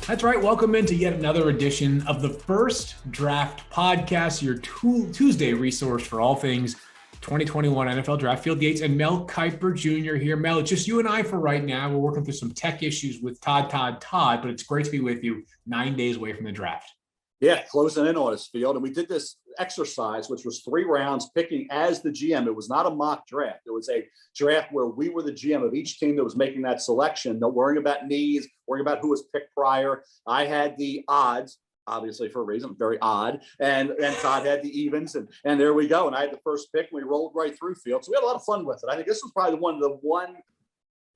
That's right. Welcome into yet another edition of the First Draft Podcast, your Tuesday resource for all things 2021 NFL Draft. Field Yates and Mel Kiper Jr. here. Mel, it's just you and I for right now. We're working through some tech issues with Todd, but it's great to be with you 9 days away from the draft. Yeah, closing in on us, Field. And we did this exercise, which was 3 rounds, picking as the GM. It was not a mock draft. It was a draft where we were the GM of each team that was making that selection. No worrying about needs, worrying about who was picked prior. I had the odds, obviously for a reason, very odd. And Todd had the evens. And there we go. And I had the first pick, and we rolled right through, Field. So we had a lot of fun with it. I think this was probably one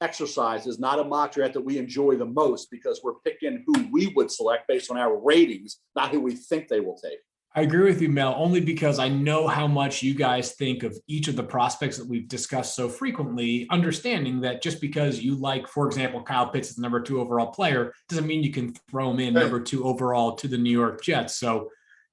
exercises, not a mock draft, that we enjoy the most, because we're picking who we would select based on our ratings, not who we think they will take. I agree with you, Mel, only because I know how much you guys think of each of the prospects that we've discussed so frequently, understanding that just because you like, for example, Kyle Pitts is the number 2 overall player, doesn't mean you can throw him in number 2 overall to the New York Jets. So,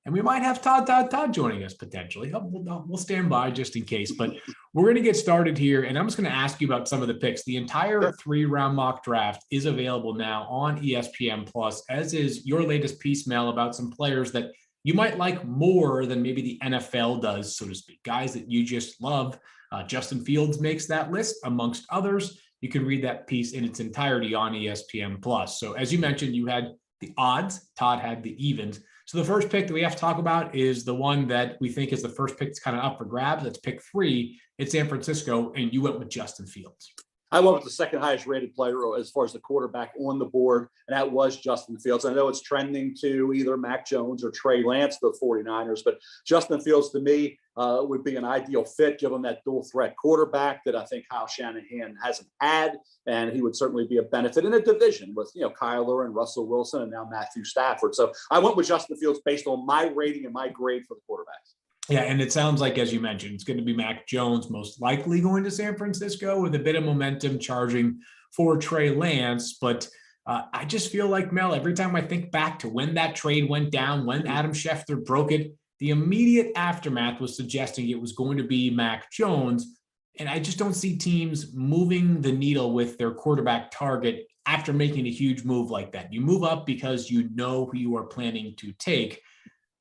and we might have Todd joining us potentially. We'll stand by just in case, but we're going to get started here. And I'm just going to ask you about some of the picks. The entire 3-round mock draft is available now on ESPN Plus, as is your latest piece, Mel, about some players that you might like more than maybe the NFL does, so to speak. Guys that you just love. Justin Fields makes that list amongst others. You can read that piece in its entirety on ESPN Plus. So as you mentioned, you had the odds. Todd had the evens. So the first pick that we have to talk about is the one that we think is the first pick that's kind of up for grabs. That's pick 3. It's San Francisco, and you went with Justin Fields. I went with the second highest rated player as far as the quarterback on the board, and that was Justin Fields. I know it's trending to either Mac Jones or Trey Lance, the 49ers, but Justin Fields to me would be an ideal fit, given that dual threat quarterback that I think Kyle Shanahan hasn't had, and he would certainly be a benefit in a division with, Kyler and Russell Wilson and now Matthew Stafford. So I went with Justin Fields based on my rating and my grade for the quarterbacks. Yeah, and it sounds like, as you mentioned, it's going to be Mac Jones most likely going to San Francisco with a bit of momentum charging for Trey Lance. But I just feel like, Mel, every time I think back to when that trade went down, when Adam Schefter broke it, the immediate aftermath was suggesting it was going to be Mac Jones. And I just don't see teams moving the needle with their quarterback target after making a huge move like that. You move up because you know who you are planning to take.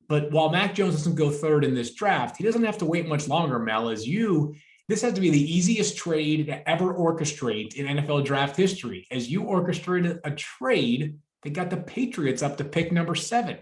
But while Mac Jones doesn't go 3rd in this draft, he doesn't have to wait much longer, Mel. This has to be the easiest trade to ever orchestrate in NFL draft history, as you orchestrated a trade that got the Patriots up to pick number 7.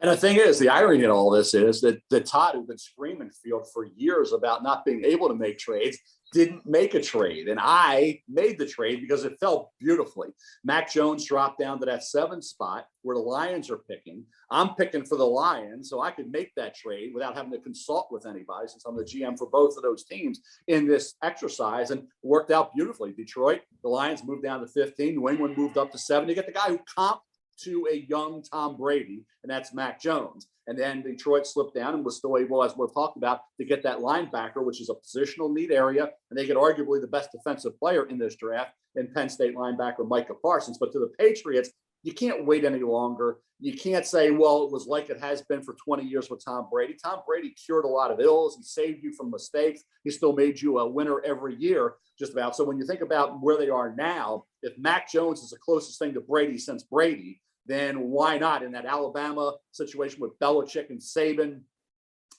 And the thing is, the irony in all this is that Todd, who's been screaming Field for years about not being able to make trades, didn't make a trade. And I made the trade because it fell beautifully. Mac Jones dropped down to that 7 spot where the Lions are picking. I'm picking for the Lions, so I could make that trade without having to consult with anybody, since I'm the GM for both of those teams in this exercise, and worked out beautifully. Detroit, the Lions moved down to 15. New England moved up to 7. You get the guy who comped to a young Tom Brady, and that's Mac Jones. And then Detroit slipped down and was still able, as we'll talk about, to get that linebacker, which is a positional need area. And they get arguably the best defensive player in this draft in Penn State linebacker Micah Parsons. But to the Patriots, you can't wait any longer. You can't say, well, it was like it has been for 20 years with Tom Brady. Tom Brady cured a lot of ills. He saved you from mistakes. He still made you a winner every year, just about. So when you think about where they are now, if Mac Jones is the closest thing to Brady since Brady, then why not in that Alabama situation with Belichick and Saban,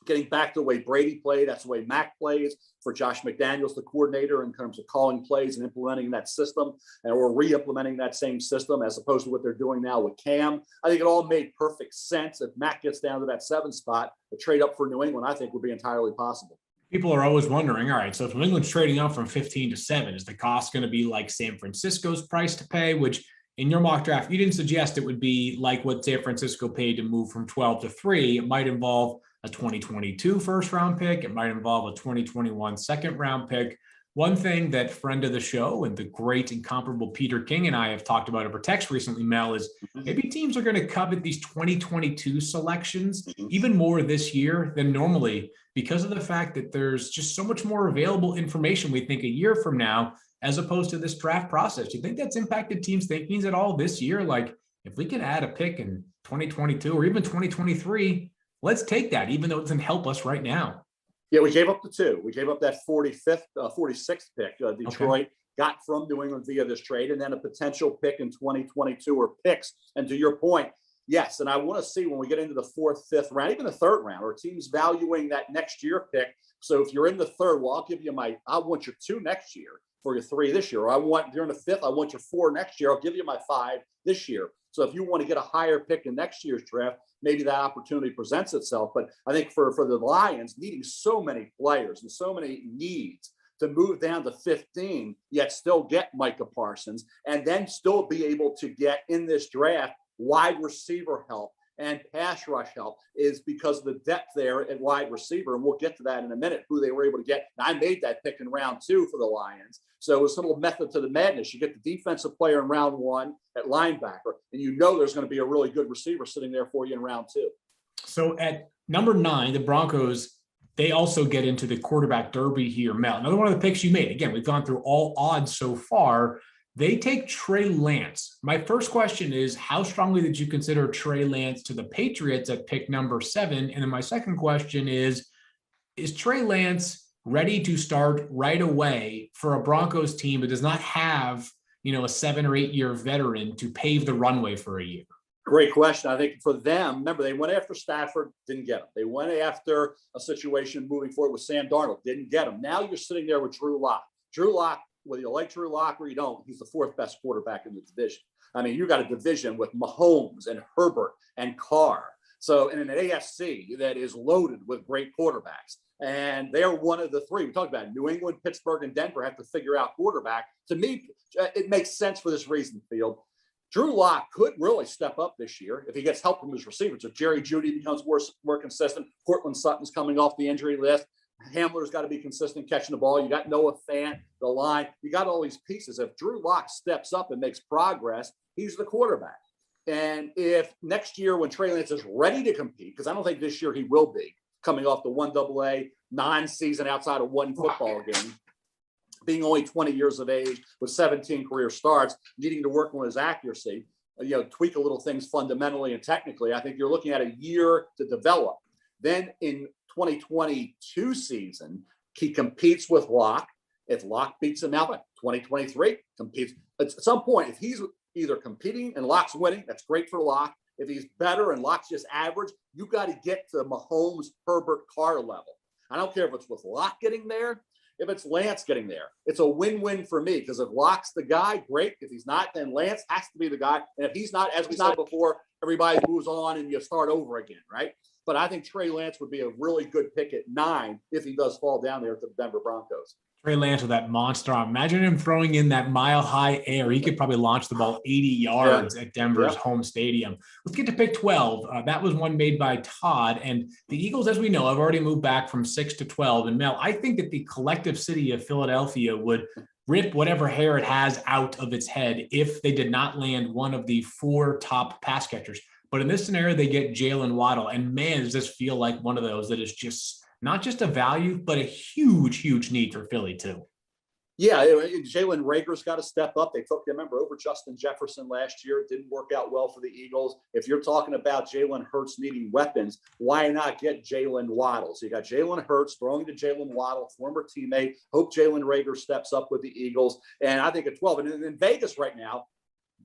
getting back to the way Brady played? That's the way Mac plays. For Josh McDaniels, the coordinator, in terms of calling plays and implementing that system, and or re-implementing that same system, as opposed to what they're doing now with Cam. I think it all made perfect sense. If Mac gets down to that 7 spot, a trade up for New England, I think, would be entirely possible. People are always wondering, all right, so if New England's trading up from 15 to 7, is the cost going to be like San Francisco's price to pay, which in your mock draft, you didn't suggest it would be like what San Francisco paid to move from 12 to 3. It might involve a 2022 first round pick. It might involve a 2021 second round pick. One thing that friend of the show and the great incomparable Peter King and I have talked about over text recently, Mel, is maybe teams are going to covet these 2022 selections even more this year than normally, because of the fact that there's just so much more available information, we think, a year from now, as opposed to this draft process. Do you think that's impacted teams' thinkings at all this year? Like, if we can add a pick in 2022 or even 2023, let's take that, even though it doesn't help us right now. Yeah, we gave up the 2. We gave up that 46th pick. Detroit got from New England via this trade, and then a potential pick in 2022 or picks. And to your point, yes, and I want to see when we get into the fourth, fifth round, even the third round, or teams valuing that next year pick. So if you're in the third, well, I want your 2 next year for your 3 this year. Or if you're in the fifth, I want your 4 next year. I'll give you my 5 this year. So if you want to get a higher pick in next year's draft, maybe that opportunity presents itself. But I think for the Lions, needing so many players and so many needs to move down to 15, yet still get Micah Parsons, and then still be able to get in this draft wide receiver help and pass rush help, is because of the depth there at wide receiver. And we'll get to that in a minute, who they were able to get. And I made that pick in round 2 for the Lions. So it was a little method to the madness. You get the defensive player in round 1 at linebacker, and there's going to be a really good receiver sitting there for you in round 2. So at number 9, the Broncos, they also get into the quarterback derby here. Mel, another one of the picks you made. Again, we've gone through all odds so far. They take Trey Lance. My first question is, how strongly did you consider Trey Lance to the Patriots at pick number 7? And then my second question is Trey Lance ready to start right away for a Broncos team that does not have, a 7 or 8 year veteran to pave the runway for a year? Great question. I think for them, remember, they went after Stafford, didn't get him. They went after a situation moving forward with Sam Darnold, didn't get him. Now you're sitting there with Drew Lock. Drew Lock, whether you like Drew Lock or you don't, he's the 4th best quarterback in the division. I mean, you got a division with Mahomes and Herbert and Carr. So in an AFC that is loaded with great quarterbacks. And they're one of the 3. We talked about it. New England, Pittsburgh, and Denver have to figure out quarterback. To me, it makes sense for this reason, Field. Drew Lock could really step up this year if he gets help from his receivers. If Jerry Jeudy becomes more consistent, Cortland Sutton's coming off the injury list, Hamler's got to be consistent catching the ball. You got Noah Fant, the line. You got all these pieces. If Drew Lock steps up and makes progress, he's the quarterback. And if next year when Trey Lance is ready to compete, because I don't think this year he will be, coming off the 1AA non-season outside of one football game, being only 20 years of age with 17 career starts, needing to work on his accuracy, tweak a little things fundamentally and technically, I think you're looking at a year to develop. Then in 2022 season, he competes with Locke. If Locke beats him out, 2023 competes. At some point, if he's either competing and Locke's winning, that's great for Locke. If he's better and Locke's just average, you got to get to Mahomes, Herbert, Carr level. I don't care if it's with Locke getting there, if it's Lance getting there. It's a win-win for me, because if Locke's the guy, great. If he's not, then Lance has to be the guy. And if he's not, as we said before, everybody moves on and you start over again, right? But I think Trey Lance would be a really good pick at 9 if he does fall down there to the Denver Broncos. Trey Lance with that monster arm. Imagine him throwing in that mile-high air. He could probably launch the ball 80 yards at Denver's home stadium. Let's get to pick 12. That was one made by Todd. And the Eagles, as we know, have already moved back from 6 to 12. And Mel, I think that the collective city of Philadelphia would rip whatever hair it has out of its head if they did not land one of the 4 top pass catchers. But in this scenario, they get Jalen Waddle. And man, does this feel like one of those that is just not just a value, but a huge, huge need for Philly too. Yeah, Jalen Reagor's got to step up. They took, remember, over Justin Jefferson last year. It didn't work out well for the Eagles. If you're talking about Jalen Hurts needing weapons, why not get Jalen Waddle? So you got Jalen Hurts throwing to Jalen Waddle, former teammate. Hope Jalen Reagor steps up with the Eagles. And I think at 12. And in Vegas right now,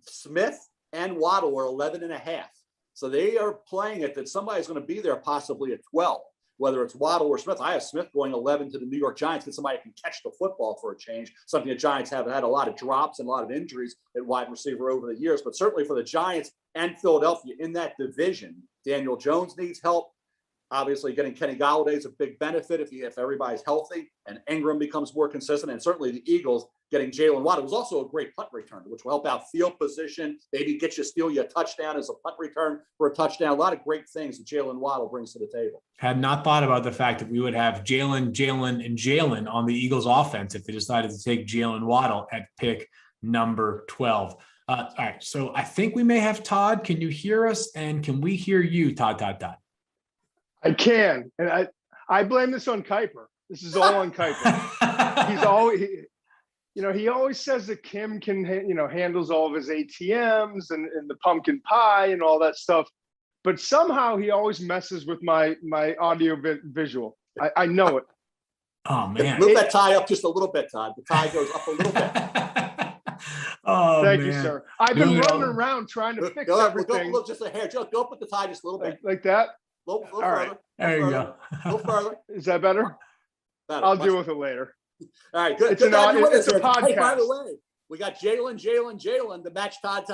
Smith and Waddle are 11.5. So they are playing it that somebody's going to be there possibly at 12. Whether it's Waddle or Smith, I have Smith going 11 to the New York Giants, get somebody who can catch the football for a change, something the Giants have had a lot of drops and a lot of injuries at wide receiver over the years. But certainly for the Giants and Philadelphia in that division, Daniel Jones needs help. Obviously, getting Kenny Golladay is a big benefit if everybody's healthy and Ingram becomes more consistent. And certainly the Eagles getting Jalen Waddle was also a great punt return, which will help out field position, maybe steal you a touchdown as a punt return for a touchdown. A lot of great things that Jalen Waddle brings to the table. Had not thought about the fact that we would have Jalen on the Eagles offense if they decided to take Jalen Waddle at pick number 12. All right, so I think we may have Todd. Can you hear us? And can we hear you, Todd? I can. And I blame this on Kiper. This is all on Kiper. He's always, he always says that Kim can, handles all of his ATMs and the pumpkin pie and all that stuff. But somehow he always messes with my audio visual. I know it. Oh, man. Move that tie up just a little bit, Todd. The tie goes up a little bit. Thank you, sir. I've been running around trying to fix everything. Go just a hair. Just go up with the tie just a little bit. Like that? A little All further. right. There you go. A little further. Is that better? I'll deal with it later. All right, good. It's a podcast. Hey, by the way, we got Jalen to match Todd.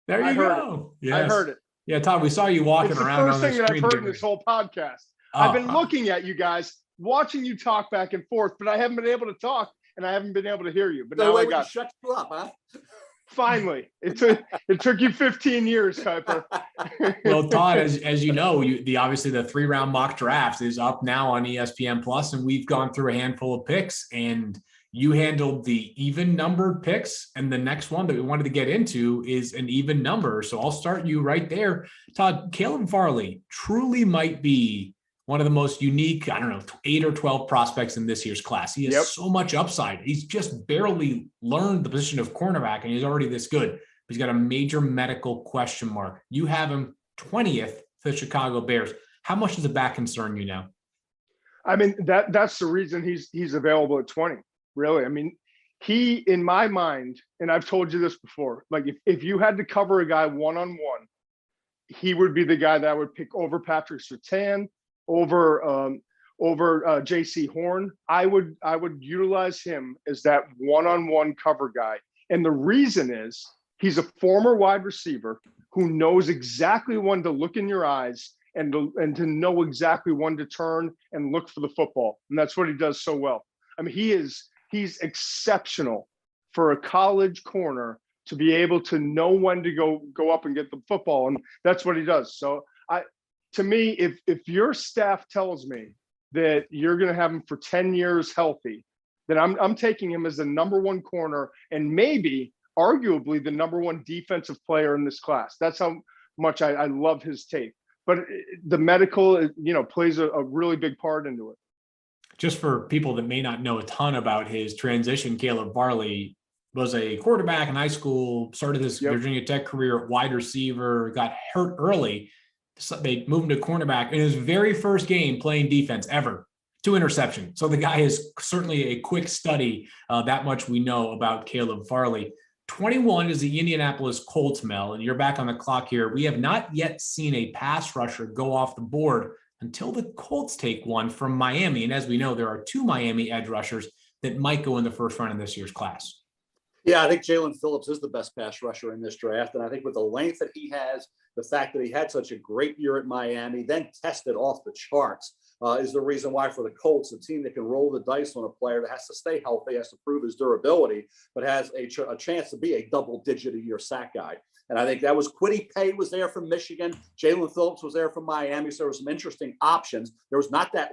There you go. Yes. I heard it. Yeah, Todd, we saw you walking around. It's the first thing that I've heard in this whole podcast. I've been looking at you guys, watching you talk back and forth, but I haven't been able to talk and I haven't been able to hear you. But now I got shut you up, huh? Finally, it took you 15 years, Kiper. Well, Todd, as you know, obviously the 3-round mock draft is up now on ESPN Plus, and we've gone through a handful of picks, and you handled the even numbered picks, and the next one that we wanted to get into is an even number. So I'll start you right there, Todd. Caleb Barley truly might be one of the most unique, 8 or 12 prospects in this year's class. He has so much upside. He's just barely learned the position of cornerback, and he's already this good. But he's got a major medical question mark. You have him 20th for the Chicago Bears. How much does the back concern you now? I mean, that's the reason he's available at 20, really. I mean, he, in my mind, and I've told you this before, like if you had to cover a guy one-on-one, he would be the guy that I would pick over Patrick Surtain, over JC Horn. I would utilize him as that one-on-one cover guy. And the reason is he's a former wide receiver who knows exactly when to look in your eyes and to know exactly when to turn and look for the football. And that's what he does so well. I mean, he's exceptional for a college corner to be able to know when to go up and get the football. And that's what he does. So to me, if your staff tells me that you're going to have him for 10 years healthy, then I'm taking him as the number one corner and maybe arguably the number one defensive player in this class. That's how much I love his tape. But the medical, plays a really big part into it. Just for people that may not know a ton about his transition, Caleb Barley was a quarterback in high school, started his Virginia Tech career at wide receiver, got hurt early. So they moved him to cornerback in his very first game playing defense ever, 2 interceptions. So the guy is certainly a quick study. That much we know about Caleb Barley. 21 is the Indianapolis Colts, Mel, and you're back on the clock here. We have not yet seen a pass rusher go off the board until the Colts take one from Miami. And as we know, there are 2 Miami edge rushers that might go in the first round in this year's class. Yeah, I think Jalen Phillips is the best pass rusher in this draft. And I think with the length that he has, the fact that he had such a great year at Miami, then tested off the charts, is the reason why for the Colts, a team that can roll the dice on a player that has to stay healthy, has to prove his durability, but has a chance to be a double-digit a year sack guy. And I think that was Kwity Paye was there from Michigan. Jalen Phillips was there from Miami. So there were some interesting options. There was not that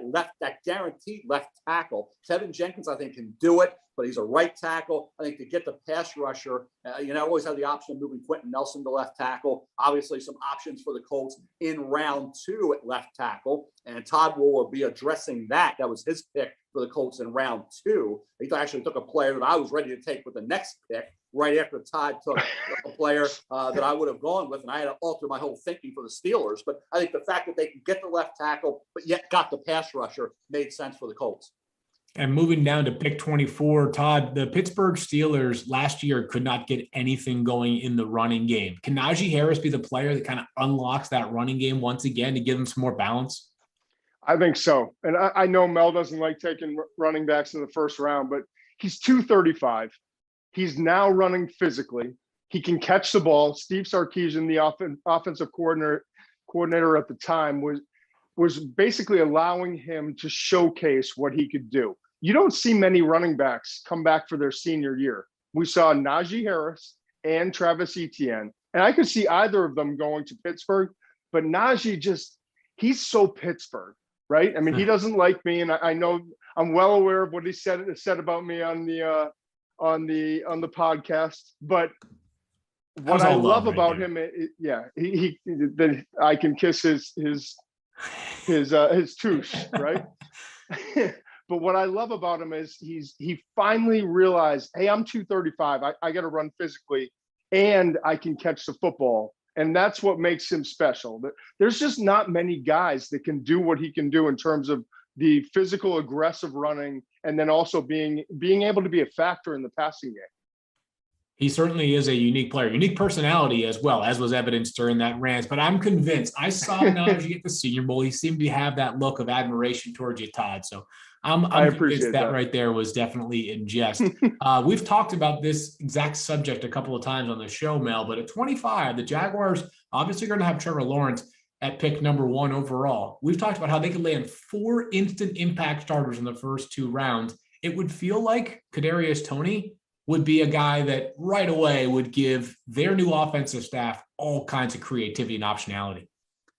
guaranteed left tackle. Tevin Jenkins, I think, can do it, but he's a right tackle. I think to get the pass rusher, always have the option of moving Quentin Nelson to left tackle. Obviously, some options for the Colts in round 2 at left tackle. And Todd will be addressing that. That was his pick for the Colts in round 2. He actually took a player that I was ready to take with the next pick, right after Todd took a player that I would have gone with, and I had to alter my whole thinking for the Steelers. But I think the fact that they can get the left tackle, but yet got the pass rusher, made sense for the Colts. And moving down to pick 24, Todd, the Pittsburgh Steelers last year could not get anything going in the running game. Can Najee Harris be the player that kind of unlocks that running game once again to give them some more balance? I think so. And I know Mel doesn't like taking running backs in the first round, but he's 235. He's now running physically. He can catch the ball. Steve Sarkisian, the offensive coordinator at the time, was basically allowing him to showcase what he could do. You don't see many running backs come back for their senior year. We saw Najee Harris and Travis Etienne, and I could see either of them going to Pittsburgh, but Najee he's so Pittsburgh, right? I mean, he doesn't like me, and I know I'm well aware of what he said about me on the podcast, but what I love about him, that I can kiss his touche, right? But what I love about him is he finally realized, hey, I'm 235. I got to run physically, and I can catch the football, and that's what makes him special. There's just not many guys that can do what he can do in terms of the physical, aggressive running, and then also being able to be a factor in the passing game. He certainly is a unique player, unique personality as well, as was evidenced during that rant. But I'm convinced. I saw Najee at the Senior Bowl. He seemed to have that look of admiration towards you, Todd. So I'm convinced that right there was definitely in jest. We've talked about this exact subject a couple of times on the show, Mel, but at 25, the Jaguars obviously going to have Trevor Lawrence at pick number 1 overall. We've talked about how they could land 4 instant impact starters in the first 2 rounds. It would feel like Kadarius Toney would be a guy that right away would give their new offensive staff all kinds of creativity and optionality.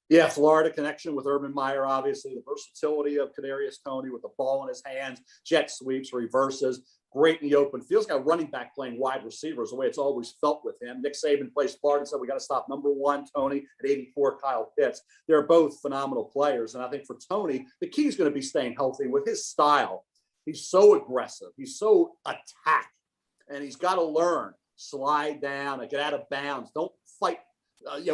Yeah, Florida connection with Urban Meyer, obviously, the versatility of Kadarius Toney with the ball in his hands, jet sweeps, reverses, great in the open. Feels like a running back playing wide receivers, the way it's always felt with him. Nick Saban plays Florida and said, we got to stop number 1, Toney, at 84, Kyle Pitts. They're both phenomenal players. And I think for Toney, the key is going to be staying healthy with his style. He's so aggressive. He's so attack. And he's got to learn, slide down, get out of bounds. Don't fight,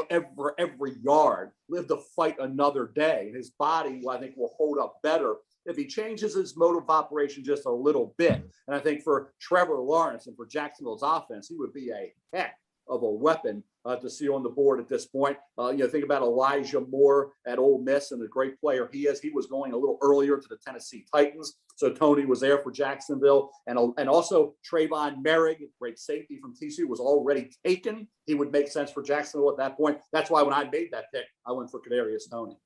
every yard. Live to fight another day. His body, I think, will hold up better if he changes his mode of operation just a little bit. And I think for Trevor Lawrence and for Jacksonville's offense, he would be a heck of a weapon to see on the board at this point. Think about Elijah Moore at Ole Miss and the great player he is. He was going a little earlier to the Tennessee Titans. So Toney was there for Jacksonville. And also Trayvon Merrick, great safety from TCU, was already taken. He would make sense for Jacksonville at that point. That's why when I made that pick, I went for Kadarius Toney.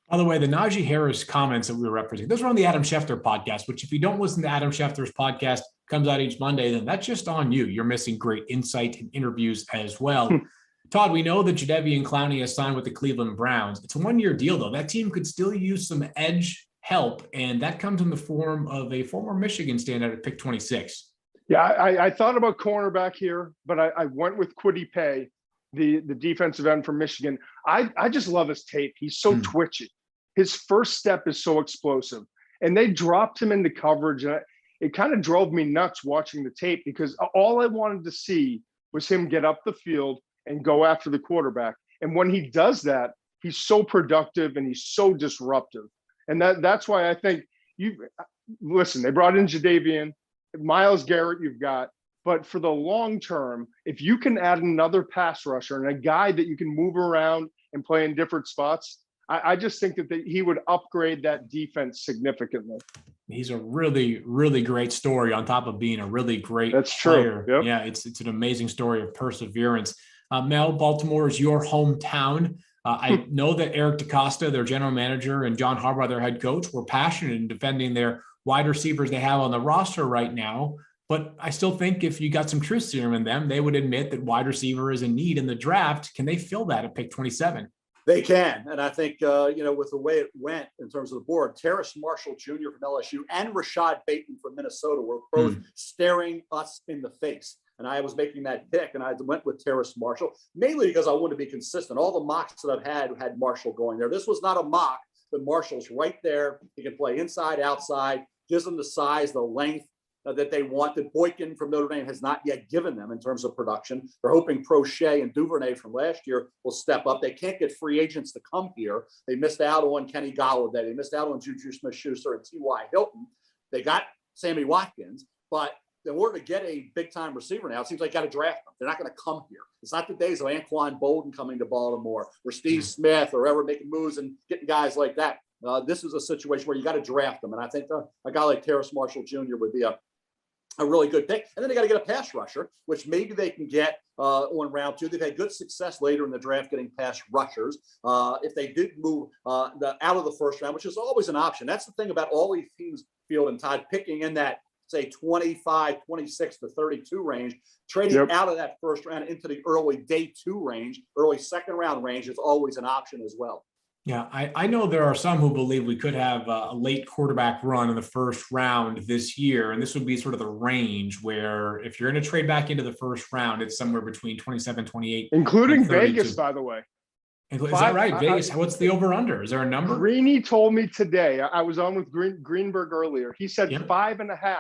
By the way, the Najee Harris comments that we were referencing, those were on the Adam Schefter podcast, which if you don't listen to Adam Schefter's podcast, comes out each Monday, then that's just on you. You're missing great insight and interviews as well. Todd, we know that Jadeveon Clowney has signed with the Cleveland Browns. It's a 1-year deal, though. That team could still use some edge help, and that comes in the form of a former Michigan standout at pick 26. Yeah, I thought about cornerback here, but I went with Kwity Paye, the defensive end from Michigan. I just love his tape. He's so twitchy. His first step is so explosive. And they dropped him into coverage. And it kind of drove me nuts watching the tape because all I wanted to see was him get up the field and go after the quarterback. And when he does that, he's so productive and he's so disruptive. And that's why I think listen, they brought in Jadeveon, Myles Garrett you've got, but for the long term, if you can add another pass rusher and a guy that you can move around and play in different spots, I just think that he would upgrade that defense significantly. He's a really, really great story on top of being a really great True. player. Yep. Yeah, it's an amazing story of perseverance. Mel, Baltimore is your hometown. I know that Eric DeCosta, their general manager, and John Harbaugh, their head coach, were passionate in defending their wide receivers they have on the roster right now. But I still think if you got some truth serum in them, they would admit that wide receiver is a need in the draft. Can they fill that at pick 27? They can. And I think, with the way it went in terms of the board, Terrace Marshall Jr. from LSU and Rashad Bateman from Minnesota were both staring us in the face. And I was making that pick, and I went with Terrace Marshall, mainly because I wanted to be consistent. All the mocks that I've had Marshall going there. This was not a mock, but Marshall's right there. He can play inside, outside, gives them the size, the length that they want, that Boykin from Notre Dame has not yet given them in terms of production. They're hoping Prochet and Duvernay from last year will step up. They can't get free agents to come here. They missed out on Kenny Golladay. They missed out on Juju Smith-Schuster and T.Y. Hilton. They got Sammy Watkins, but in order to get a big-time receiver now, it seems like got to draft them. They're not going to come here. It's not the days of Anquan Bolden coming to Baltimore or Steve Smith or ever making moves and getting guys like that. This is a situation where you got to draft them. And I think a guy like Terrace Marshall Jr. would be a really good pick. And then they got to get a pass rusher, which maybe they can get on round 2. They've had good success later in the draft getting pass rushers. If they did move out of the first round, which is always an option. That's the thing about all these teams, Field and Todd, picking in that, say, 25, 26 to 32 range, trading out of that first round into the early day 2 range, early second round range is always an option as well. Yeah, I know there are some who believe we could have a late quarterback run in the first round this year. And this would be sort of the range where if you're going to trade back into the first round, it's somewhere between 27, 28. Including Vegas, by the way. Is that right? Vegas, what's the over-under? Is there a number? Greeny told me today, I was on with Greenberg earlier. He said 5.5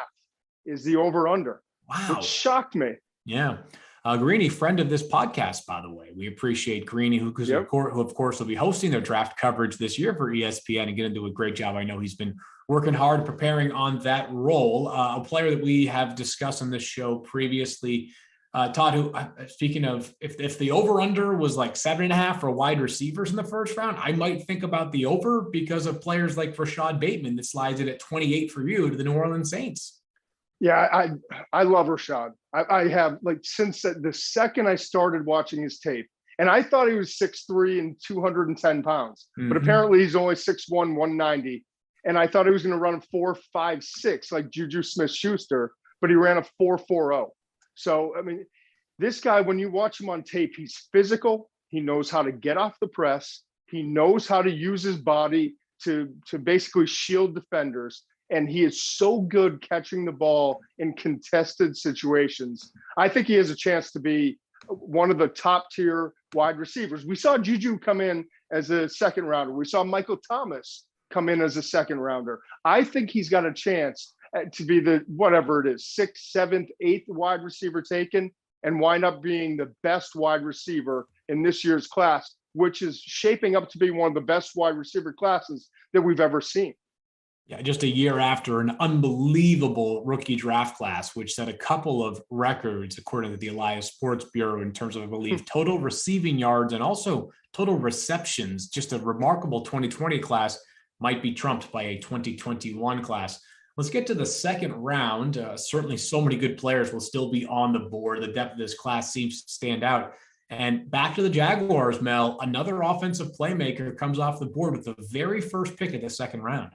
is the over-under. Wow. Which shocked me. Yeah. Greeny, friend of this podcast, by the way. We appreciate Greeny, who of course will be hosting their draft coverage this year for ESPN and going to do a great job. I know he's been working hard preparing on that role. A player that we have discussed on this show previously, Todd, who, speaking of, if the over-under was like 7.5 for wide receivers in the first round, I might think about the over because of players like Rashad Bateman that slides it at 28 for you to the New Orleans Saints. Yeah, I love Rashad. I have, like, since the second I started watching his tape, and I thought he was 6'3" and 210 pounds, but apparently he's only 6'1", 190. And I thought he was going to run a 4.56 like Juju Smith-Schuster, but he ran a 4.40. So, I mean, this guy, when you watch him on tape, he's physical. He knows how to get off the press. He knows how to use his body to basically shield defenders. And he is so good catching the ball in contested situations. I think he has a chance to be one of the top tier wide receivers. We saw Juju come in as a second rounder. We saw Michael Thomas come in as a second rounder. I think he's got a chance to be the, whatever it is, 6th, 7th, 8th wide receiver taken and wind up being the best wide receiver in this year's class, which is shaping up to be one of the best wide receiver classes that we've ever seen. Yeah, just a year after an unbelievable rookie draft class, which set a couple of records, according to the Elias Sports Bureau, in terms of, I believe, total receiving yards and also total receptions. Just a remarkable 2020 class, might be trumped by a 2021 class. Let's get to the second round. Certainly so many good players will still be on the board. The depth of this class seems to stand out. And back to the Jaguars, Mel, another offensive playmaker comes off the board with the very first pick of the second round.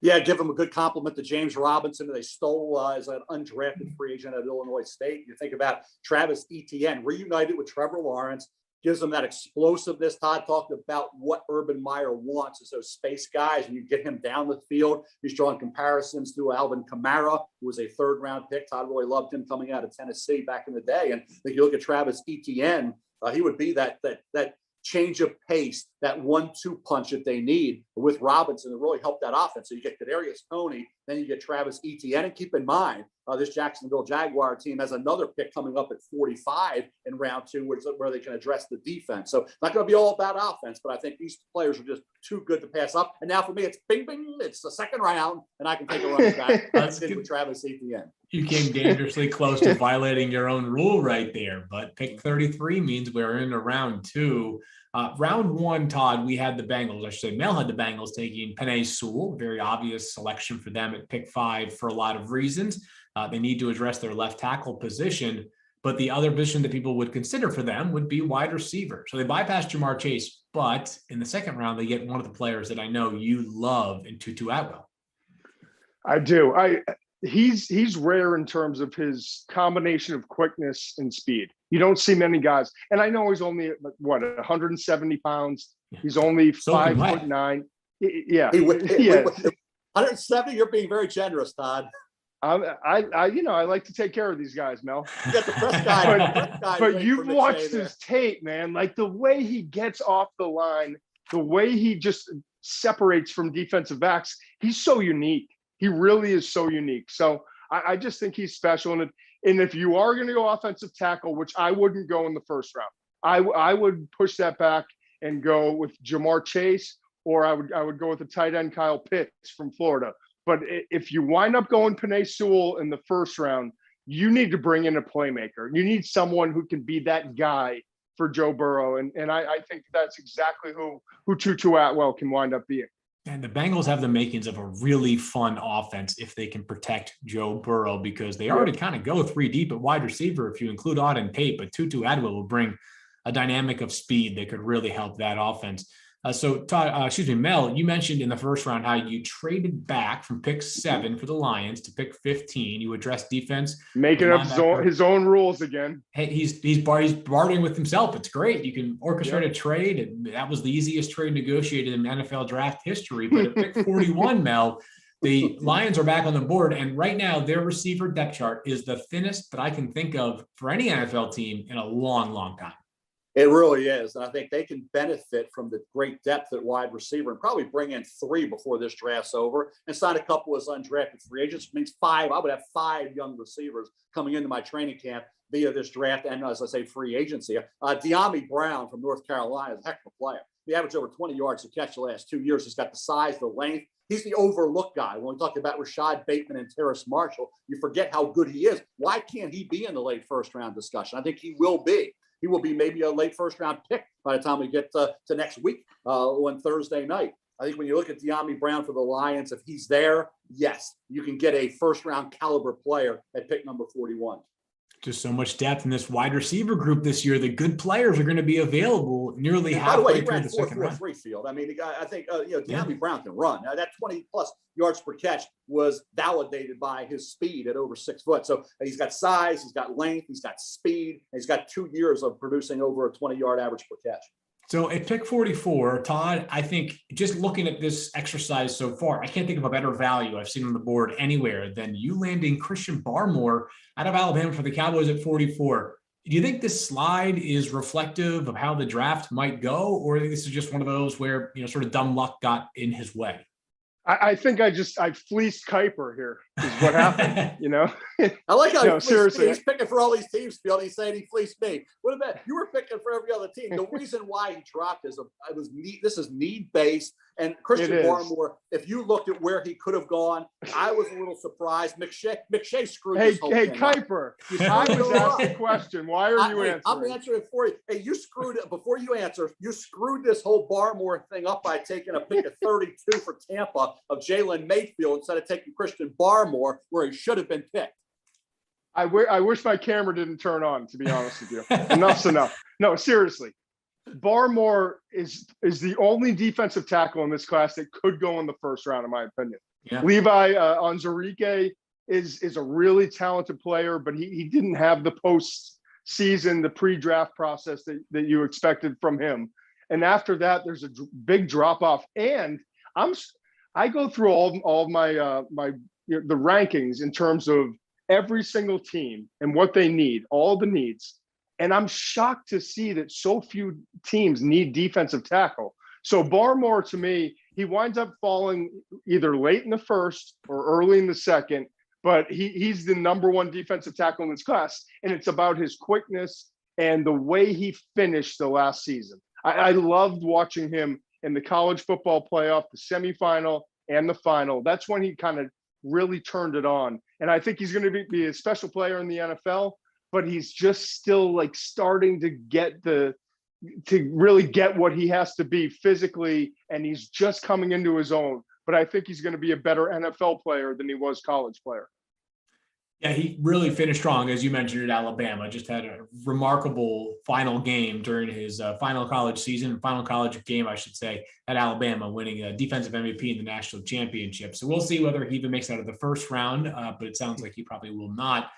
Yeah, give them a good compliment to James Robinson, who they stole as an undrafted free agent at Illinois State. You think about Travis Etienne, reunited with Trevor Lawrence, gives them that explosiveness. Todd talked about what Urban Meyer wants is those space guys, and you get him down the field. He's drawing comparisons to Alvin Kamara, who was a third-round pick. Todd really loved him coming out of Tennessee back in the day. And if you look at Travis Etienne, he would be that change of pace, that 1-2 punch that they need with Robinson to really help that offense. So you get Kadarius Toney, then you get Travis Etienne. And keep in mind, this Jacksonville Jaguar team has another pick coming up at 45 in round 2, where they can address the defense. So not going to be all about offense, but I think these players are just too good to pass up. And now for me, it's bing, bing. It's the second round, and I can take a running back with Travis Etienne. You came dangerously close to violating your own rule right there, but pick 33 means we're into round 2. Round 1, Todd, we had the Bengals. I should say Mel had the Bengals taking Penei Sewell, very obvious selection for them at pick 5 for a lot of reasons. They need to address their left tackle position, but the other position that people would consider for them would be wide receiver. So they bypassed Jamar Chase, but in the second round, they get one of the players that I know you love in Tutu Atwell. I do. He's rare in terms of his combination of quickness and speed. You don't see many guys. And I know he's only, 170 pounds. He's only 5'9". Yeah. 170, you're being very generous, Todd. I like to take care of these guys, Mel. You got the press guy. But you've watched his tape, man. Like the way he gets off the line, the way he just separates from defensive backs. He's so unique. He really is so unique. So I just think he's special. And if you are going to go offensive tackle, which I wouldn't go in the first round, I would push that back and go with Jamar Chase, or I would go with the tight end Kyle Pitts from Florida. But if you wind up going Penei Sewell in the first round, you need to bring in a playmaker. You need someone who can be that guy for Joe Burrow. And I think that's exactly who Tutu Atwell can wind up being. And the Bengals have the makings of a really fun offense if they can protect Joe Burrow, because they already kind of go 3 deep at wide receiver if you include Auden Tate, but Tutu Atwell will bring a dynamic of speed that could really help that offense. So, Todd, Mel, you mentioned in the first round how you traded back from pick 7 for the Lions to pick 15. You addressed defense, making up his own rules again. Hey, he's bartering with himself. It's great. You can orchestrate a trade, and that was the easiest trade negotiated in NFL draft history. But at pick 41, Mel, the Lions are back on the board, and right now their receiver depth chart is the thinnest that I can think of for any NFL team in a long, long time. It really is. And I think they can benefit from the great depth at wide receiver and probably bring in 3 before this draft's over and sign a couple as undrafted free agents. It means 5. I would have 5 young receivers coming into my training camp. via this draft and, as I say, free agency. De'Ami Brown from North Carolina is a heck of a player. He averaged over 20 yards a catch the last 2 years. He's got the size, the length. He's the overlooked guy. When we talk about Rashad Bateman and Terrace Marshall, you forget how good he is. Why can't he be in the late first round discussion? I think he will be. He will be maybe a late first round pick by the time we get to next week on Thursday night. I think when you look at De'Ami Brown for the Lions, if he's there, yes, you can get a first round caliber player at pick number 41. Just so much depth in this wide receiver group this year. The good players are going to be available nearly halfway through the second round. Field. I mean, the guy, I think, De'Ami Brown can run. Now, that 20-plus yards per catch was validated by his speed at over 6 foot. So he's got size, he's got length, he's got speed, and he's got 2 years of producing over a 20-yard average per catch. So at pick 44, Todd, I think just looking at this exercise so far, I can't think of a better value I've seen on the board anywhere than you landing Christian Barmore out of Alabama for the Cowboys at 44. Do you think this slide is reflective of how the draft might go, or this is just one of those where, sort of dumb luck got in his way? I think I fleeced Kiper here is what happened, I like how seriously. He's picking for all these teams, Phil. He's saying he fleeced me. What about you were picking for every other team? The reason why he dropped is this is need-based. And Christian Barmore, if you looked at where he could have gone, I was a little surprised. McShay screwed this whole thing Kiper, I was asked the question. Why are you answering? I'm answering it for you. Hey, you screwed it. Before you answer, you screwed this whole Barmore thing up by taking a pick at 32 for Tampa of Jalen Mayfield instead of taking Christian Barmore where he should have been picked. I wish my camera didn't turn on, to be honest with you. Enough's enough. No, seriously. Barmore is the only defensive tackle in this class that could go in the first round, in my opinion. Yeah. Levi Onwuzurike is a really talented player, but he didn't have the post-season, the pre-draft process that you expected from him. And after that, there's a big drop-off. And I go through all of my the rankings in terms of every single team and what they need, all the needs. And I'm shocked to see that so few teams need defensive tackle. So Barmore, to me, he winds up falling either late in the first or early in the second, but he's the number one defensive tackle in this class. And it's about his quickness and the way he finished the last season. I loved watching him in the college football playoff, the semifinal and the final. That's when he kind of really turned it on. And I think he's going to be a special player in the NFL, but he's just still like starting to really get what he has to be physically. And he's just coming into his own, but I think he's going to be a better NFL player than he was college player. Yeah, he really finished strong, as you mentioned, at Alabama. Just had a remarkable final game during his final college game, I should say, at Alabama, winning a defensive MVP in the national championship. So we'll see whether he even makes it out of the first round, but it sounds like he probably will not.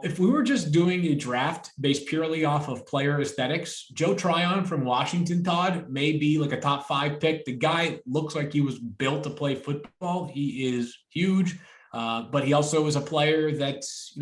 If we were just doing a draft based purely off of player aesthetics, Joe Tryon from Washington, Todd, may be like a top 5 pick. The guy looks like he was built to play football. He is huge. But he also is a player that's,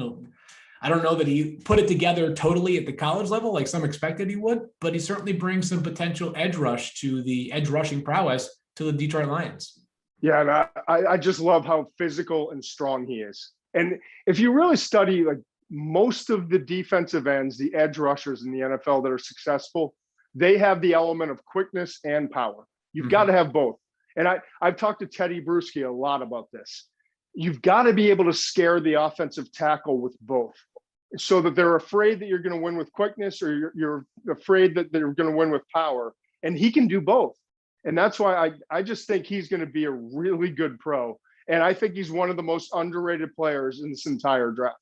I don't know that he put it together totally at the college level like some expected he would, but he certainly brings some potential edge rushing prowess to the Detroit Lions. Yeah, and I just love how physical and strong he is. And if you really study like most of the defensive ends, the edge rushers in the NFL that are successful, they have the element of quickness and power. You've got to have both. And I've talked to Teddy Bruschi a lot about this. You've got to be able to scare the offensive tackle with both so that they're afraid that you're going to win with quickness or you're afraid that they're going to win with power. And he can do both. And that's why I just think he's going to be a really good pro. And I think he's one of the most underrated players in this entire draft.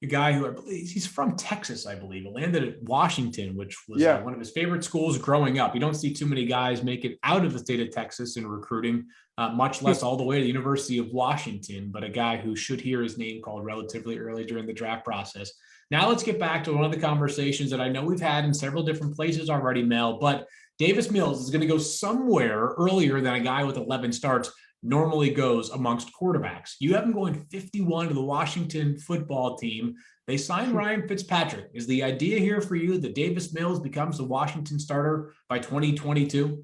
A guy who I believe he's from Texas, I believe, landed at Washington, which was one of his favorite schools growing up. You don't see too many guys make it out of the state of Texas in recruiting, much less all the way to the University of Washington, but a guy who should hear his name called relatively early during the draft process. Now let's get back to one of the conversations that I know we've had in several different places already, Mel, but Davis Mills is going to go somewhere earlier than a guy with 11 starts normally goes amongst quarterbacks. You have him going 51 to the Washington football team. They signed Ryan Fitzpatrick. Is the idea here for you that Davis Mills becomes the Washington starter by 2022?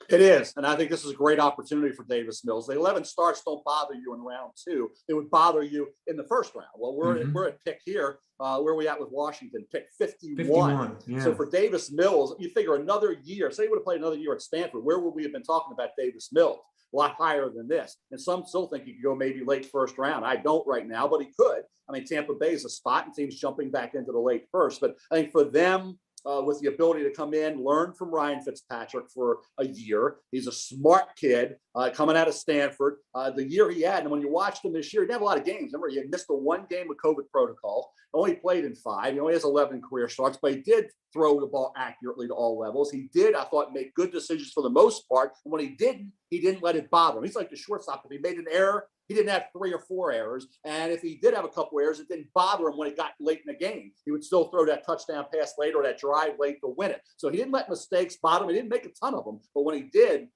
It is, and I think this is a great opportunity for Davis Mills. The 11 starts don't bother you in round 2; they would bother you in the first round. Well, we're at pick here. Where are we at with Washington? Pick 51. Yeah. So for Davis Mills, you figure another year. Say he would have played another year at Stanford. Where would we have been talking about Davis Mills? A lot higher than this. And some still think he could go maybe late first round. I don't right now, but he could. I mean, Tampa Bay is a spot, and teams jumping back into the late first. But I think for them, with the ability to come in, learn from Ryan Fitzpatrick for a year. He's a smart kid coming out of Stanford. The year he had, and when you watched him this year, he didn't have a lot of games. Remember, he had missed the one game with COVID protocol, only played in 5. He only has 11 career starts, but he did throw the ball accurately to all levels. He did, I thought, make good decisions for the most part. And when he didn't let it bother him. He's like the shortstop. If he made an error, he didn't have 3 or 4 errors. And if he did have a couple errors, it didn't bother him when it got late in the game. He would still throw that touchdown pass late or that drive late to win it. So he didn't let mistakes bother him. He didn't make a ton of them. But when he did,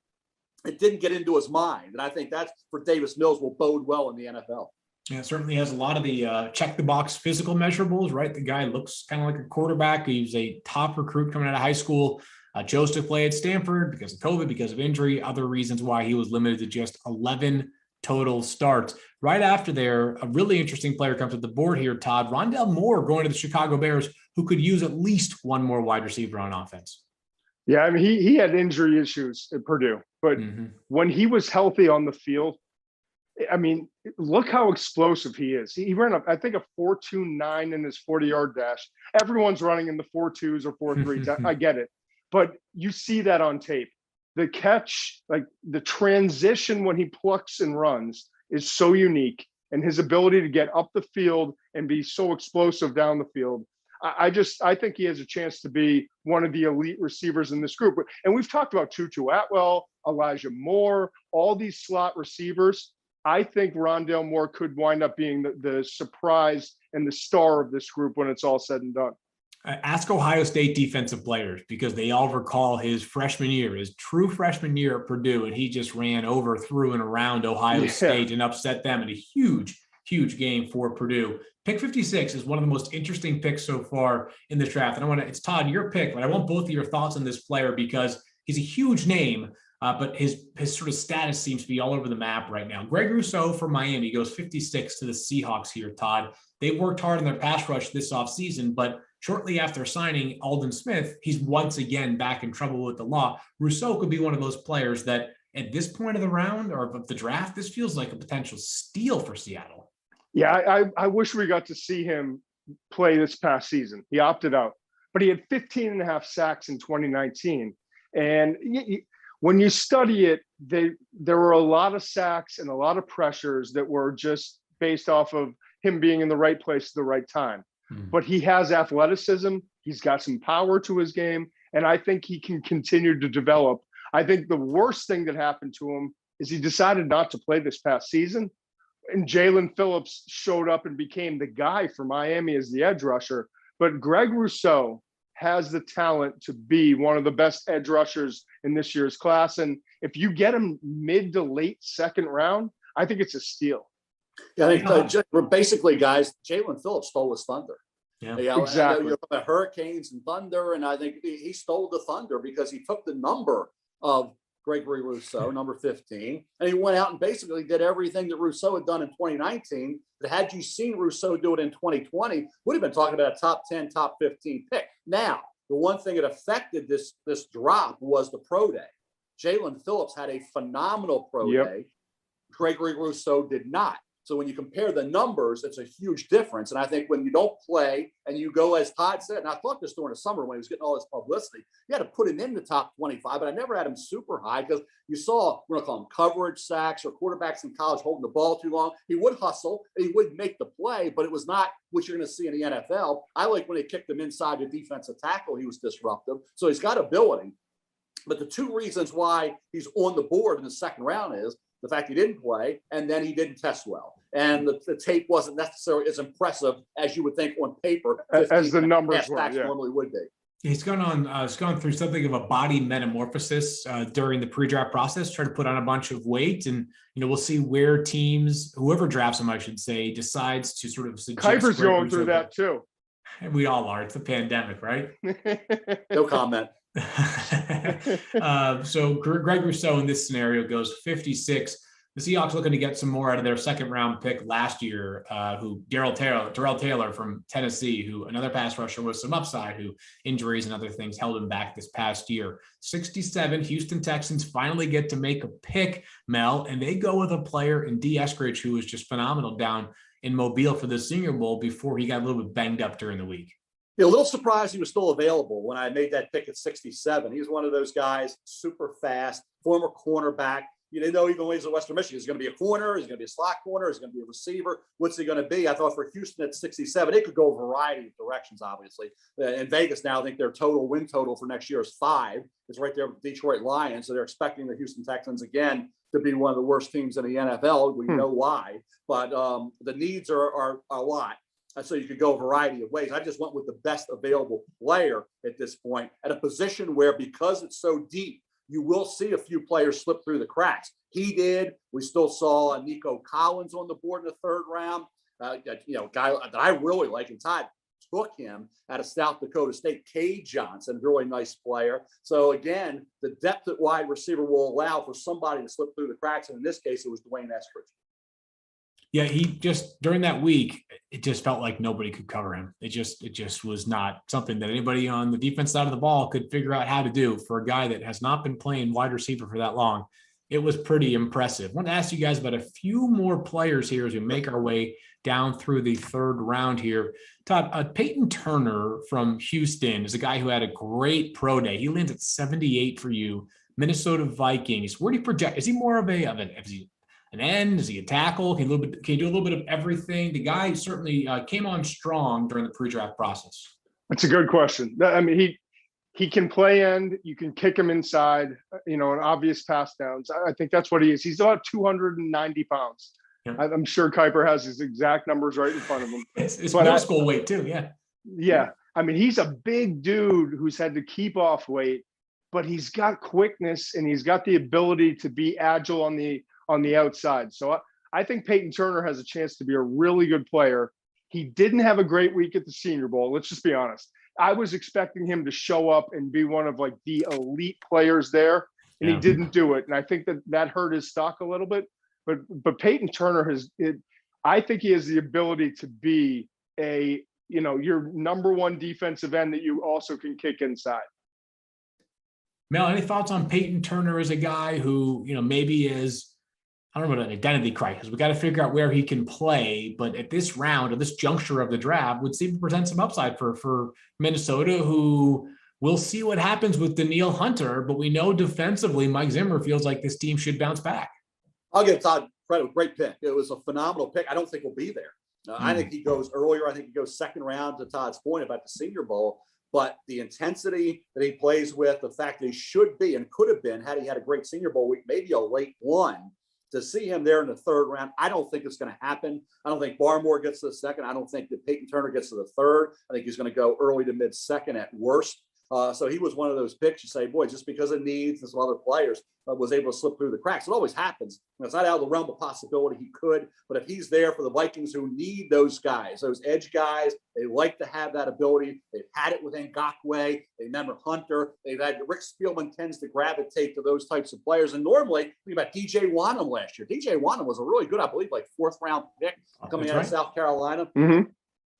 it didn't get into his mind. And I think that's for Davis Mills will bode well in the NFL. Yeah, certainly has a lot of the check the box physical measurables, right? The guy looks kind of like a quarterback. He's a top recruit coming out of high school. Chose to play at Stanford because of COVID, because of injury, other reasons why he was limited to just 11 total starts. Right after there, a really interesting player comes to the board here, Todd. Rondell Moore going to the Chicago Bears, who could use at least one more wide receiver on offense. Yeah, I mean, he had injury issues at Purdue, but when he was healthy on the field, I mean, look how explosive he is. He ran up, I think, a 4.29 in his 40-yard dash. Everyone's running in the 4.2s or 4.3s. I get it. But you see that on tape. The catch, like the transition when he plucks and runs is so unique, and his ability to get up the field and be so explosive down the field. I think he has a chance to be one of the elite receivers in this group. And we've talked about Tutu Atwell, Elijah Moore, all these slot receivers. I think Rondell Moore could wind up being the surprise and the star of this group when it's all said and done. Ask Ohio State defensive players, because they all recall his freshman year, his true freshman year at Purdue, and he just ran over, through, and around Ohio State and upset them in a huge, huge game for Purdue. Pick 56 is one of the most interesting picks so far in this draft. And it's Todd, your pick, but I want both of your thoughts on this player because he's a huge name, but his sort of status seems to be all over the map right now. Greg Rousseau from Miami goes 56 to the Seahawks here, Todd. They worked hard on their pass rush this offseason, but shortly after signing Aldon Smith, he's once again back in trouble with the law. Rousseau could be one of those players that at this point of the round or of the draft, this feels like a potential steal for Seattle. Yeah, I wish we got to see him play this past season. He opted out, but he had 15 and a half sacks in 2019. And when you study it, there were a lot of sacks and a lot of pressures that were just based off of him being in the right place at the right time. But he has athleticism. He's got some power to his game. And I think he can continue to develop. I think the worst thing that happened to him is he decided not to play this past season. And Jalen Phillips showed up and became the guy for Miami as the edge rusher. But Greg Rousseau has the talent to be one of the best edge rushers in this year's class. And if you get him mid to late second round, I think it's a steal. Yeah, I think basically, guys, Jalen Phillips stole his thunder. Yeah, exactly. You're talking about hurricanes and thunder, and I think he stole the thunder because he took the number of Gregory Rousseau, number 15, and he went out and basically did everything that Rousseau had done in 2019. That had you seen Rousseau do it in 2020, would have been talking about a top 10, top 15 pick. Now, the one thing that affected this drop was the pro day. Jalen Phillips had a phenomenal pro day. Gregory Rousseau did not. So when you compare the numbers, it's a huge difference. And I think when you don't play and you go, as Todd said, and I thought this during the summer when he was getting all this publicity, you had to put him in the top 25, but I never had him super high because you saw, we're going to call them coverage sacks or quarterbacks in college holding the ball too long. He would hustle, he would make the play, but it was not what you're going to see in the NFL. I like when they kicked him inside the defensive tackle, he was disruptive. So he's got ability. But the two reasons why he's on the board in the second round is the fact he didn't play, and then he didn't test well. And the tape wasn't necessarily as impressive as you would think on paper. As the numbers were, normally would be. He's gone through something of a body metamorphosis during the pre-draft process, trying to put on a bunch of weight. And, we'll see where teams, whoever drafts him, I should say, decides to sort of suggest. Kiper's going through that too. We all are. It's a pandemic, right? No comment. So Greg Rousseau in this scenario goes 56. The Seahawks looking to get some more out of their second round pick last year, who Darrell Taylor from Tennessee, who another pass rusher with some upside, who injuries and other things held him back this past year. 67, Houston Texans finally get to make a pick, Mel, and they go with a player in D. Eskridge, who was just phenomenal down in Mobile for the Senior Bowl before he got a little bit banged up during the week. Yeah, a little surprised he was still available when I made that pick at 67. He was one of those guys, super fast, former cornerback. You didn't know even when he's at Western Michigan, he's going to be a corner, he's going to be a slot corner, he's going to be a receiver. What's he going to be? I thought for Houston at 67, it could go a variety of directions, obviously. In Vegas now, I think their total win total for next year is 5. It's right there with the Detroit Lions. So they're expecting the Houston Texans again to be one of the worst teams in the NFL. We know why, but the needs are a lot. And so you could go a variety of ways. I just went with the best available player at this point at a position where, because it's so deep, you will see a few players slip through the cracks. He did. We still saw Nico Collins on the board in the third round. A guy that I really like, and Todd took him out of South Dakota State. K. Johnson, really nice player. So again, the depth at wide receiver will allow for somebody to slip through the cracks. And in this case, it was Dwayne Eskridge. Yeah, he just, during that week, it just felt like nobody could cover him. It just was not something that anybody on the defense side of the ball could figure out how to do for a guy that has not been playing wide receiver for that long. It was pretty impressive. I want to ask you guys about a few more players here as we make our way down through the third round here. Todd, Peyton Turner from Houston is a guy who had a great pro day. He lands at 78 for you. Minnesota Vikings. Where do you project? Is he more of an end? Is he a tackle? Can he do a little bit of everything? The guy certainly came on strong during the pre-draft process. That's a good question. I mean, he can play end. You can kick him inside, an obvious pass downs. I think that's what he is. He's about 290 pounds. Yeah. I'm sure Kiper has his exact numbers right in front of him. It's middle school weight too. Yeah. Yeah. I mean, he's a big dude who's had to keep off weight, but he's got quickness and he's got the ability to be agile on the outside. So I think Peyton Turner has a chance to be a really good player. He didn't have a great week at the Senior Bowl. Let's just be honest. I was expecting him to show up and be one of like the elite players there, and he didn't do it. And I think that hurt his stock a little bit. But Peyton Turner I think he has the ability to be your number one defensive end that you also can kick inside. Mel, any thoughts on Peyton Turner as a guy who, maybe is, I don't know about an identity crisis. We got to figure out where he can play. But at this round, or this juncture of the draft, would seem to present some upside for Minnesota, who we'll see what happens with Danielle Hunter. But we know defensively, Mike Zimmer feels like this team should bounce back. I'll give Todd credit. Great pick. It was a phenomenal pick. I don't think he'll be there. I think he goes earlier. I think he goes second round, to Todd's point about the Senior Bowl. But the intensity that he plays with, the fact that he should be and could have been, had he had a great Senior Bowl week, maybe a late one, to see him there in the third round, I don't think it's going to happen. I don't think Barmore gets to the second. I don't think that Peyton Turner gets to the third. I think he's going to go early to mid-second at worst. So he was one of those picks you say, boy, just because of needs and some other players was able to slip through the cracks. It always happens. It's not out of the realm of possibility he could, but if he's there for the Vikings who need those guys, those edge guys, they like to have that ability. They've had it with Ngakoue. They remember Hunter. They've had Rick Spielman tends to gravitate to those types of players. And normally, think about DJ Wanham last year. DJ Wanham was a really good, I believe, like fourth round pick coming out of South Carolina. Mm-hmm.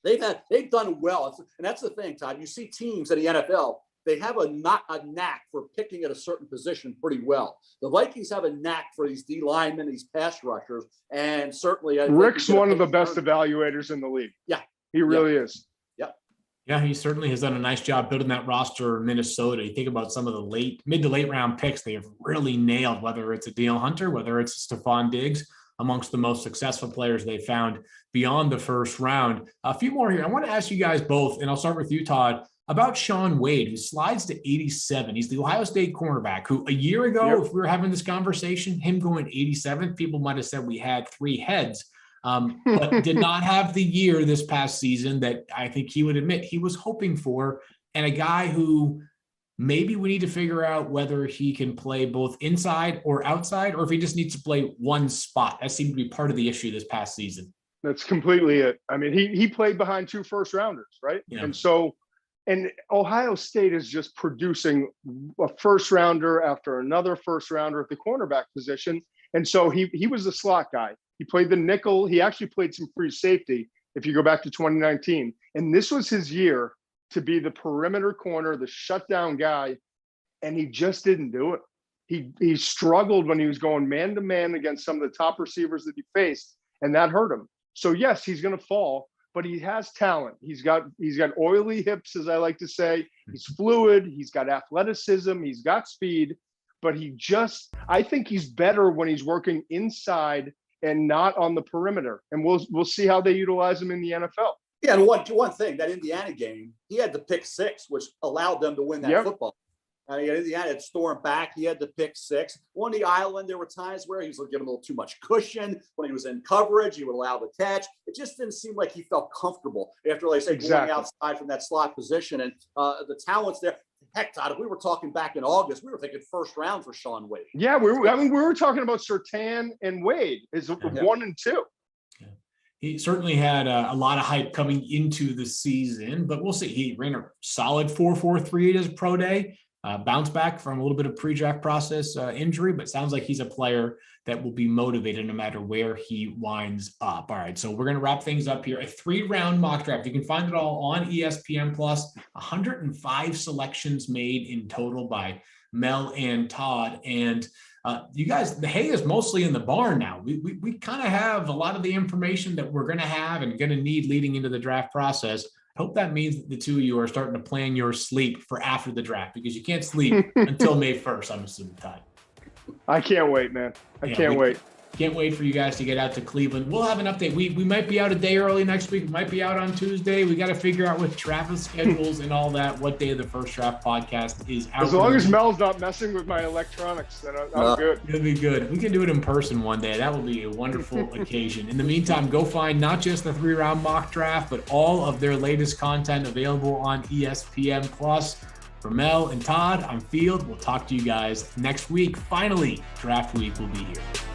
They've done well. And that's the thing, Todd. You see teams in the NFL, they have a knack for picking at a certain position pretty well. The Vikings have a knack for these D linemen, these pass rushers, and certainly Rick's one of the best evaluators in the league. Yeah, he really is. Yeah, he certainly has done a nice job building that roster in Minnesota. You think about some of the mid to late round picks they have really nailed, whether it's a Danielle Hunter, whether it's Stephon Diggs, amongst the most successful players they found beyond the first round. A few more here. I want to ask you guys both, and I'll start with you, Todd, about Shaun Wade, who slides to 87. He's the Ohio State cornerback who a year ago, if we were having this conversation, him going 87, people might have said we had three heads, but did not have the year this past season that I think he would admit he was hoping for. And a guy who maybe we need to figure out whether he can play both inside or outside, or if he just needs to play one spot. That seemed to be part of the issue this past season. That's completely it. I mean, he played behind 2 first rounders, right? Yeah. And so And Ohio State is just producing a first rounder after another first rounder at the cornerback position. And so he was the slot guy. He played the nickel. He actually played some free safety if you go back to 2019. And this was his year to be the perimeter corner, the shutdown guy. And he just didn't do it. He struggled when he was going man to man against some of the top receivers that he faced, and that hurt him. So yes, he's going to fall, but he has talent. He's got oily hips, as I like to say. He's fluid. He's got athleticism. He's got speed, but I think he's better when he's working inside and not on the perimeter. And we'll see how they utilize him in the NFL. Yeah, and one thing, that Indiana game, he had the pick six, which allowed them to win that football. Indiana had stormed back. He had the pick six. On the island, there were times where he was giving a little too much cushion. When he was in coverage, he would allow the catch. It just didn't seem like he felt comfortable after, like I say, going outside from that slot position. And the talent's there. Heck, Todd, if we were talking back in August, we were thinking first round for Sean Wade. Yeah, we were talking about Surtain and Wade as 1 and 2. He certainly had a lot of hype coming into the season, but we'll see. He ran a solid 4.43 as a pro day. Bounce back from a little bit of pre-draft process injury, but sounds like he's a player that will be motivated no matter where he winds up. All right, so we're going to wrap things up here. A 3-round mock draft. You can find it all on ESPN+. 105 selections made in total by Mel and Todd. And you guys, the hay is mostly in the barn now. We kind of have a lot of the information that we're going to have and going to need leading into the draft process. I hope that means that the two of you are starting to plan your sleep for after the draft, because you can't sleep until May 1st, I'm assuming, Todd. I can't wait, man. I can't wait. Can't wait for you guys to get out to Cleveland. We'll have an update. We might be out a day early next week. We might be out on Tuesday. We got to figure out with travel schedules and all that, what day the First Draft podcast is out. As long as Mel's not messing with my electronics, then I'm good. It'll be good. We can do it in person one day. That will be a wonderful occasion. In the meantime, go find not just the 3-round mock draft, but all of their latest content available on ESPN+. For Mel and Todd, I'm Field. We'll talk to you guys next week. Finally, draft week will be here.